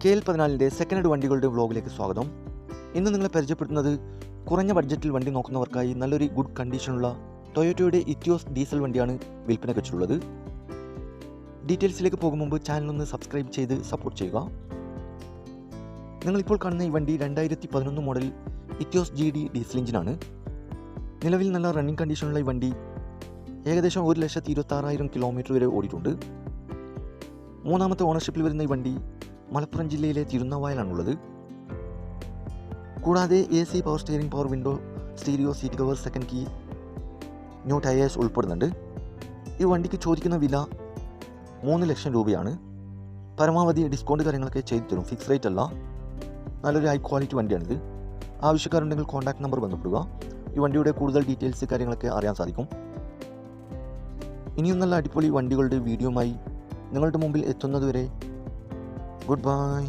KL14 second hand വണ്ടികളുടെ വ്ലോഗിലേക്ക് സ്വാഗതം. ഇന്ന് നിങ്ങളെ പരിചയപ്പെടുത്തുന്നത് കുറഞ്ഞ ബഡ്ജറ്റിൽ വണ്ടി നോക്കുന്നവർക്കായി നല്ലൊരു ഗുഡ് കണ്ടീഷനുള്ള ടൊയോട്ടയുടെ ഇറ്റിയോസ് ഡീസൽ വണ്ടിയാണ് വിൽപ്പനയ്ക്ക് വെച്ചിട്ടുള്ളത്. ഡീറ്റെയിൽസിലേക്ക് പോകും മുമ്പ് ചാനലൊന്ന് സബ്സ്ക്രൈബ് ചെയ്ത് സപ്പോർട്ട് ചെയ്യുക. നിങ്ങളിപ്പോൾ കാണുന്ന ഈ വണ്ടി 2011 മോഡൽ ഇറ്റിയോസ് GD ഡീസൽ എഞ്ചിനാണ്. നിലവിൽ നല്ല റണ്ണിങ് കണ്ടീഷനുള്ള ഈ വണ്ടി ഏകദേശം 1,26,000 കിലോമീറ്റർ വരെ ഓടിയിട്ടുണ്ട്. മൂന്നാമത്തെ ഓണർഷിപ്പിൽ വരുന്ന ഈ വണ്ടി മലപ്പുറം ജില്ലയിലെ തിരുനാവായിലാണുള്ളത്. കൂടാതെ AC, power steering, power window, stereo, seat cover, second key, new tyres ഉൾപ്പെടുന്നുണ്ട്. ഈ വണ്ടിക്ക് ചോദിക്കുന്ന വില 3 ലക്ഷം രൂപയാണ്. പരമാവധി ഡിസ്കൗണ്ട് കാര്യങ്ങളൊക്കെ ചെയ്തു തരും, ഫിക്സ് റേറ്റ് അല്ല. നല്ലൊരു ഹൈ ക്വാളിറ്റി വണ്ടിയാണിത്. ആവശ്യക്കാരുണ്ടെങ്കിൽ കോൺടാക്ട് നമ്പർ ബന്ധപ്പെടുക. ഈ വണ്ടിയുടെ കൂടുതൽ ഡീറ്റെയിൽസ് കാര്യങ്ങളൊക്കെ അറിയാൻ സാധിക്കും. ഇനിയും നല്ല അടിപൊളി വണ്ടികളുടെ വീഡിയോയുമായി നിങ്ങളുടെ മുമ്പിൽ എത്തുന്നതുവരെ ഗുഡ് ബൈ.